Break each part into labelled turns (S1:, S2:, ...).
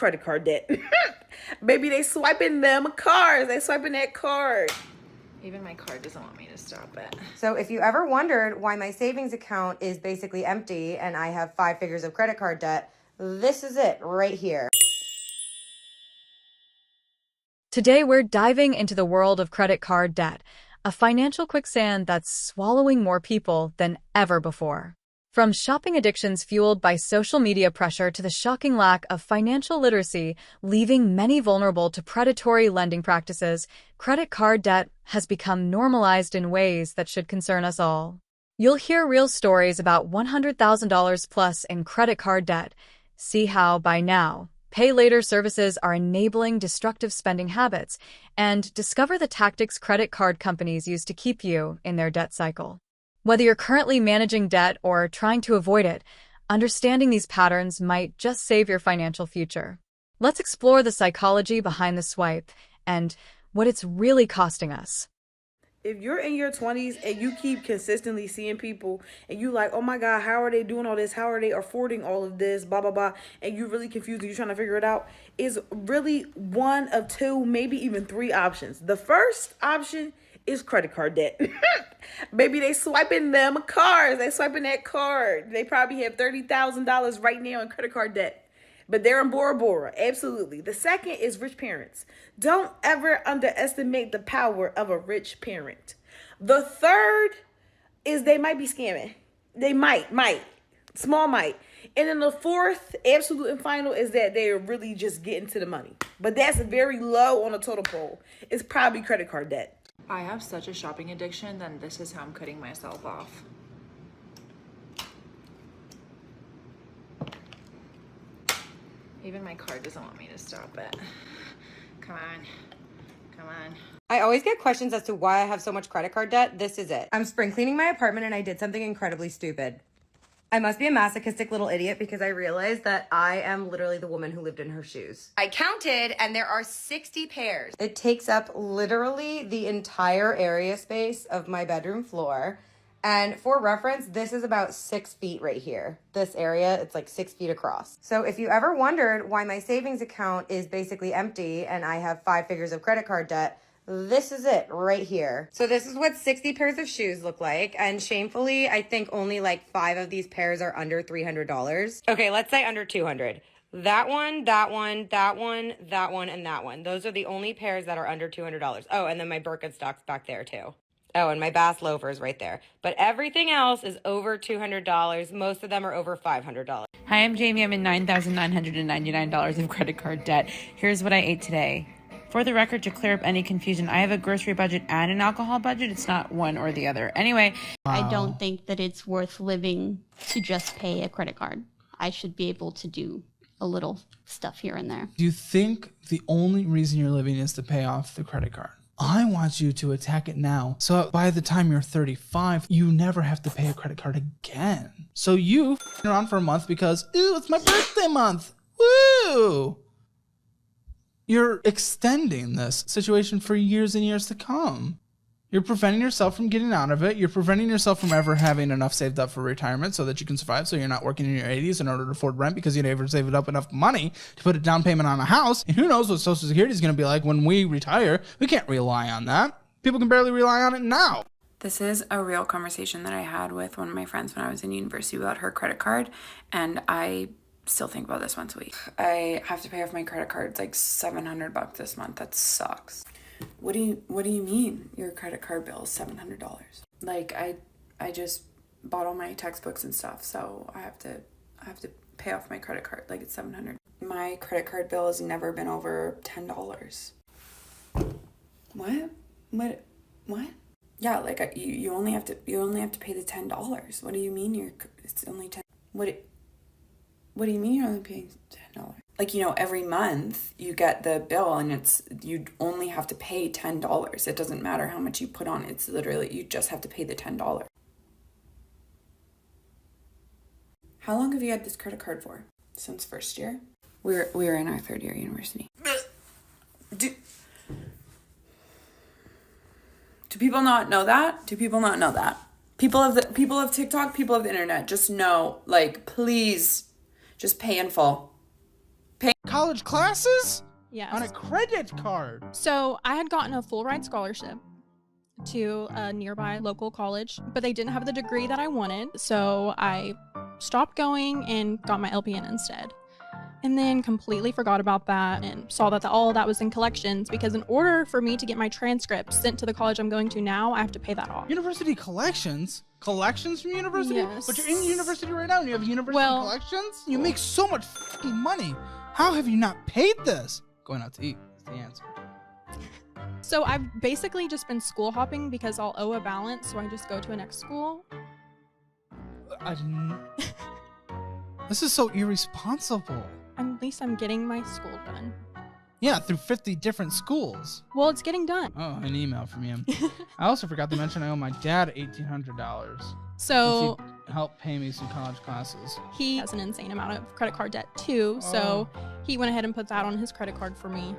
S1: credit card debt. Baby, they swiping them cards. They swiping that card.
S2: Even my card doesn't want me to stop it.
S3: So if you ever wondered why my savings account is basically empty and I have 5 figures of credit card debt, this is it right here.
S4: Today, we're diving into the world of credit card debt, a financial quicksand that's swallowing more people than ever before. From shopping addictions fueled by social media pressure to the shocking lack of financial literacy, leaving many vulnerable to predatory lending practices, credit card debt has become normalized in ways that should concern us all. You'll hear real stories about $100,000 plus in credit card debt. See how, by now, pay later services are enabling destructive spending habits, and discover the tactics credit card companies use to keep you in their debt cycle. Whether you're currently managing debt or trying to avoid it, understanding these patterns might just save your financial future. Let's explore the psychology behind the swipe and what it's really costing us.
S1: If you're in your 20s and you keep consistently seeing people and you like, oh my God, how are they doing all this? How are they affording all of this? Blah, blah, blah. And you're really confused and you're trying to figure it out, is really one of two, maybe even three options. The first option is credit card debt. Baby, they swiping them cards. They swiping that card. They probably have $30,000 right now in credit card debt. But they're in Bora Bora. Absolutely. The second is rich parents. Don't ever underestimate the power of a rich parent. The third is they might be scamming. They might. Small might. And then the fourth, absolute and final, is that they're really just getting to the money. But that's very low on the total pole. It's probably credit card debt.
S2: I have such a shopping addiction, then this is how I'm cutting myself off. Even my card doesn't want me to stop it. Come on.
S3: I always get questions as to why I have so much credit card debt. This is it. I'm spring cleaning my apartment and I did something incredibly stupid. I must be a masochistic little idiot because I realized that I am literally the woman who lived in her shoes. I counted and there are 60 pairs. It takes up literally the entire area space of my bedroom floor. And for reference, this is about 6 feet right here. This area, it's like 6 feet across. So if you ever wondered why my savings account is basically empty and I have 5 figures of credit card debt, this is it right here. So this is what 60 pairs of shoes look like. And shamefully, I think only like 5 of these pairs are under $300. Okay, let's say under 200. That one, and that one. Those are the only pairs that are under $200. Oh, and then my Birkenstocks back there too. Oh, and my Bass loafers right there. But everything else is over $200. Most of them are over $500.
S5: Hi, I'm Jamie. I'm in $9,999 of credit card debt. Here's what I ate today. For the record, to clear up any confusion, I have a grocery budget and an alcohol budget. It's not one or the other. Anyway.
S6: I don't think that it's worth living to just pay a credit card. I should be able to do a little stuff here and there.
S7: Do you think the only reason you're living is to pay off the credit card? I want you to attack it now, so by the time you're 35, you never have to pay a credit card again. So you're on for a month because, ooh, it's my birthday month. Woo! You're extending this situation for years and years to come. You're preventing yourself from getting out of it. You're preventing yourself from ever having enough saved up for retirement so that you can survive, so you're not working in your 80s in order to afford rent because you never saved up enough money to put a down payment on a house. And who knows what Social Security is going to be like when we retire. We can't rely on that. People can barely rely on it now.
S8: This is a real conversation that I had with one of my friends when I was in university about her credit card, and I still think about this once a week. I have to pay off my credit card. It's like $700 this month. That sucks. What do you mean your credit card bill is $700? Like I just bought all my textbooks and stuff, so I have to pay off my credit card like it's $700. My credit card bill has never been over $10. What? Yeah, like you only have to pay the $10. What do you mean it's only $10? What do you mean you're only paying $10? Like, every month you get the bill and you only have to pay $10. It doesn't matter how much you put on. It's literally, you just have to pay the $10. How long have you had this credit card for? Since first year? We're in our third year university. Do people not know that? People of TikTok, people of the internet, just know, like, please just pay in full.
S7: college classes
S9: Yes.
S7: on a credit card.
S9: So I had gotten a full ride scholarship to a nearby local college, but they didn't have the degree that I wanted. So I stopped going and got my LPN instead. And then completely forgot about that and saw that all that was in collections, because in order for me to get my transcripts sent to the college I'm going to now, I have to pay that off.
S7: University collections? Collections from university?
S9: Yes.
S7: But you're in university right now and you have university collections? You make so much fucking money. How have you not paid this? Going out to eat is the answer.
S9: So I've basically just been school hopping because I'll owe a balance, so I just go to a next school.
S7: This is so irresponsible.
S9: At least I'm getting my school done.
S7: Yeah, through 50 different schools.
S9: Well, it's getting done.
S7: Oh, an email from you. I also forgot to mention I owe my dad $1,800.
S9: So
S7: he helped pay me some college classes.
S9: He has an insane amount of credit card debt too, so he went ahead and put that on his credit card for me.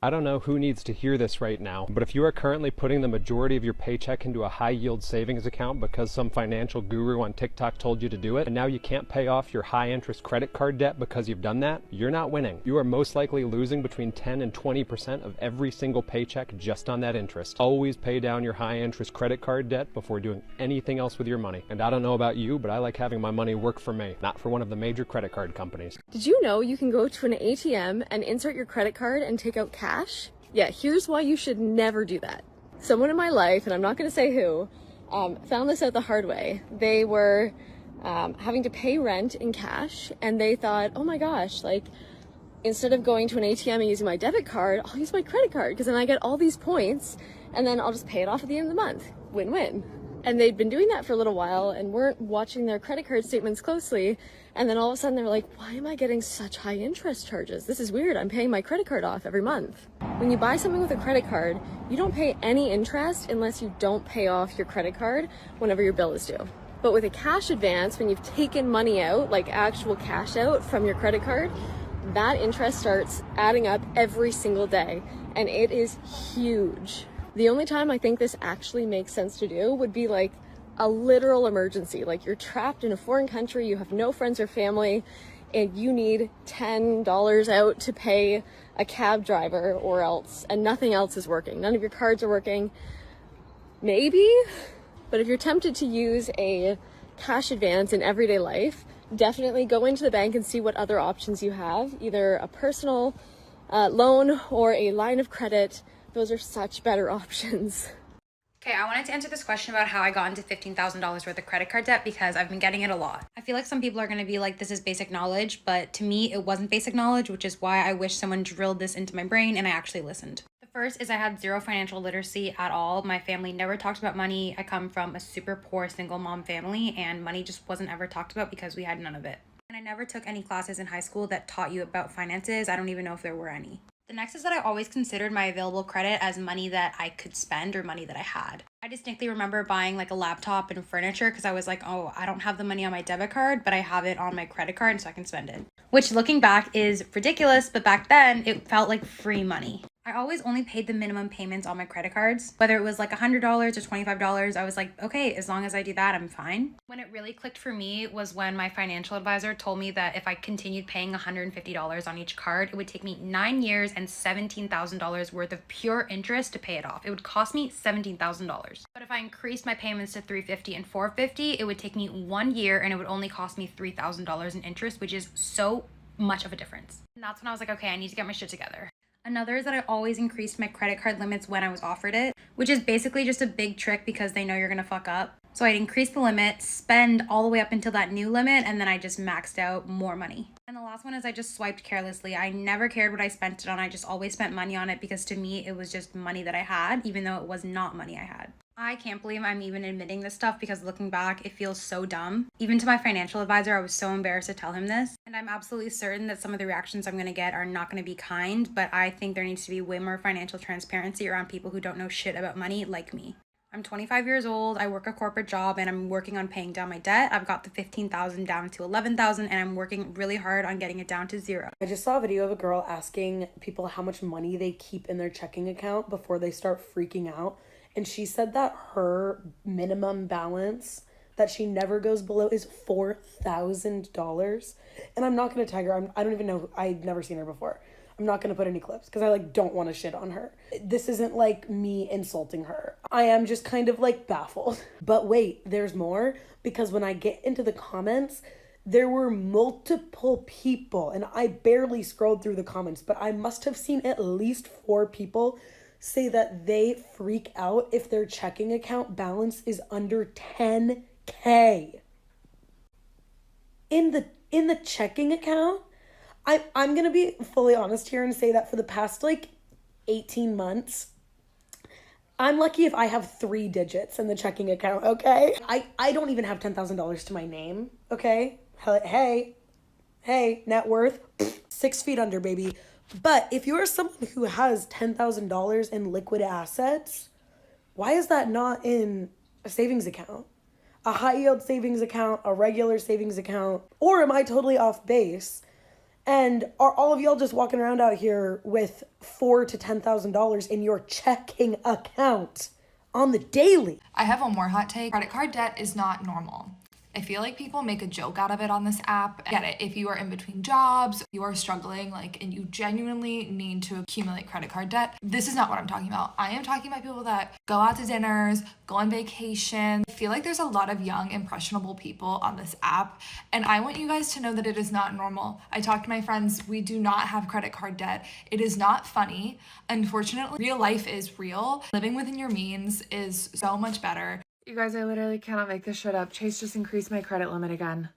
S10: I don't know who needs to hear this right now, but if you are currently putting the majority of your paycheck into a high-yield savings account because some financial guru on TikTok told you to do it, and now you can't pay off your high-interest credit card debt because you've done that, you're not winning. You are most likely losing between 10 and 20% of every single paycheck just on that interest. Always pay down your high-interest credit card debt before doing anything else with your money. And I don't know about you, but I like having my money work for me, not for one of the major credit card companies.
S11: Did you know you can go to an ATM and insert your credit card and take out cash? Yeah, here's why you should never do that. Someone in my life, and I'm not going to say who, found this out the hard way. They were having to pay rent in cash, and they thought, oh my gosh, like, instead of going to an ATM and using my debit card, I'll use my credit card because then I get all these points, and then I'll just pay it off at the end of the month. Win-win. And they'd been doing that for a little while and weren't watching their credit card statements closely. And then all of a sudden they were like, why am I getting such high interest charges? This is weird. I'm paying my credit card off every month. When you buy something with a credit card, you don't pay any interest unless you don't pay off your credit card whenever your bill is due. But with a cash advance, when you've taken money out, like actual cash out from your credit card, that interest starts adding up every single day. And it is huge. The only time I think this actually makes sense to do would be like a literal emergency. Like you're trapped in a foreign country, you have no friends or family, and you need $10 out to pay a cab driver or else, and nothing else is working. None of your cards are working. Maybe, but if you're tempted to use a cash advance in everyday life, definitely go into the bank and see what other options you have, either a personal loan or a line of credit. Those are such better options.
S3: Okay, I wanted to answer this question about how I got into $15,000 worth of credit card debt because I've been getting it a lot. I feel like some people are going to be like, this is basic knowledge, but to me, it wasn't basic knowledge, which is why I wish someone drilled this into my brain and I actually listened. The first is I had zero financial literacy at all. My family never talked about money. I come from a super poor single mom family and money just wasn't ever talked about because we had none of it. And I never took any classes in high school that taught you about finances. I don't even know if there were any. The next is that I always considered my available credit as money that I could spend or money that I had. I distinctly remember buying like a laptop and furniture because I was like, oh, I don't have the money on my debit card, but I have it on my credit card so I can spend it. Which looking back is ridiculous, but back then it felt like free money. I always only paid the minimum payments on my credit cards. Whether it was like $100 or $25, I was like, okay, as long as I do that, I'm fine. When it really clicked for me was when my financial advisor told me that if I continued paying $150 on each card, it would take me 9 years and $17,000 worth of pure interest to pay it off. It would cost me $17,000. But if I increased my payments to $350 and $450, it would take me 1 year and it would only cost me $3,000 in interest, which is so much of a difference. And that's when I was like, okay, I need to get my shit together. Another is that I always increased my credit card limits when I was offered it, which is basically just a big trick because they know you're gonna fuck up. So I'd increase the limit, spend all the way up until that new limit, and then I just maxed out more money. And the last one is I just swiped carelessly. I never cared what I spent it on. I just always spent money on it because to me, it was just money that I had, even though it was not money I had. I can't believe I'm even admitting this stuff because looking back, it feels so dumb. Even to my financial advisor, I was so embarrassed to tell him this. And I'm absolutely certain that some of the reactions I'm gonna get are not gonna be kind, but I think there needs to be way more financial transparency around people who don't know shit about money like me. I'm 25 years old, I work a corporate job, and I'm working on paying down my debt. I've got the $15,000 down to $11,000, and I'm working really hard on getting it down to $0.
S1: I just saw a video of a girl asking people how much money they keep in their checking account before they start freaking out. And she said that her minimum balance that she never goes below is $4,000. And I'm not going to tag her. I don't even know. I've never seen her before. I'm not going to put any clips because I like don't want to shit on her. This isn't like me insulting her. I am just kind of like baffled. But wait, there's more, because when I get into the comments, there were multiple people, and I barely scrolled through the comments, but I must have seen at least 4 people say that they freak out if their checking account balance is under 10K. In the checking account, I'm going to be fully honest here and say that for the past like 18 months, I'm lucky if I have 3 digits in the checking account, okay? I don't even have $10,000 to my name, okay? Hey, net worth, 6 feet under, baby. But if you are someone who has $10,000 in liquid assets, why is that not in a savings account? A high yield savings account, a regular savings account? Or am I totally off base? And are all of y'all just walking around out here with $4,000 to $10,000 in your checking account on the daily?
S12: I have one more hot take. Credit card debt is not normal. I feel like people make a joke out of it on this app. I get it. If you are in between jobs, you are struggling, and you genuinely need to accumulate credit card debt, this is not what I'm talking about. I am talking about people that go out to dinners, go on vacation. I feel like there's a lot of young, impressionable people on this app, and I want you guys to know that it is not normal. I talk to my friends. We do not have credit card debt. It is not funny. Unfortunately, real life is real. Living within your means is so much better.
S13: You guys, I literally cannot make this shit up. Chase just increased my credit limit again.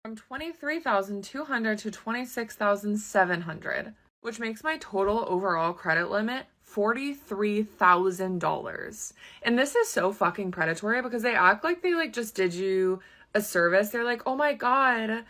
S13: From $23,200 to $26,700, which makes my total overall credit limit $43,000. And this is so fucking predatory because they act like they just did you a service. They're like, oh my God,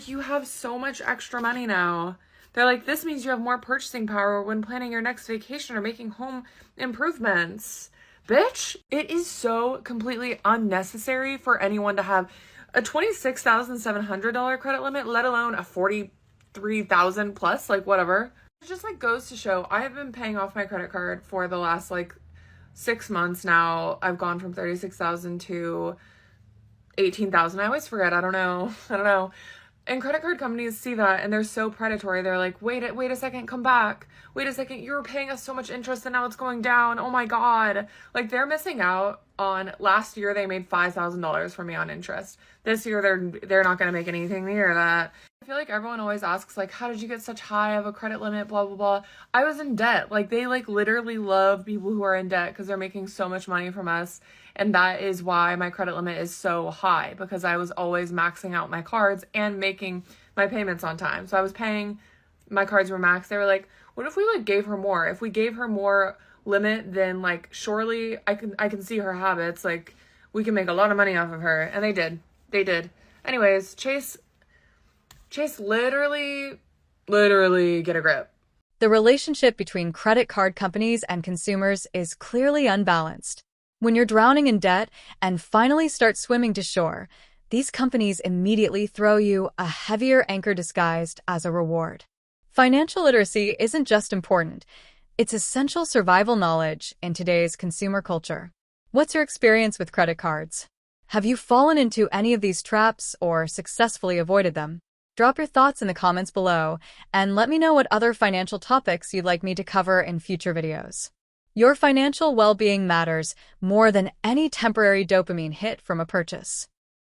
S13: you have so much extra money now. They're like, this means you have more purchasing power when planning your next vacation or making home improvements. Bitch, it is so completely unnecessary for anyone to have a $26,700 credit limit, let alone a $43,000 plus, whatever. It just goes to show I have been paying off my credit card for the last 6 months now. I've gone from $36,000 to $18,000. I always forget. I don't know. And credit card companies see that and they're so predatory. They're like, wait a second, come back. Wait a second, you were paying us so much interest and now it's going down. Oh my God. They're missing out on, last year they made $5,000 for me on interest. This year they're not going to make anything near that. I feel like everyone always asks how did you get such high of a credit limit, blah, blah, blah. I was in debt. They literally love people who are in debt because they're making so much money from us. And that is why my credit limit is so high, because I was always maxing out my cards and making my payments on time. So I was paying, my cards were maxed. They were like, what if we gave her more? If we gave her more limit, then surely I can see her habits. We can make a lot of money off of her. And they did. Anyways, Chase literally get a grip.
S4: The relationship between credit card companies and consumers is clearly unbalanced. When you're drowning in debt and finally start swimming to shore, these companies immediately throw you a heavier anchor disguised as a reward. Financial literacy isn't just important, it's essential survival knowledge in today's consumer culture. What's your experience with credit cards? Have you fallen into any of these traps or successfully avoided them? Drop your thoughts in the comments below and let me know what other financial topics you'd like me to cover in future videos. Your financial well-being matters more than any temporary dopamine hit from a purchase.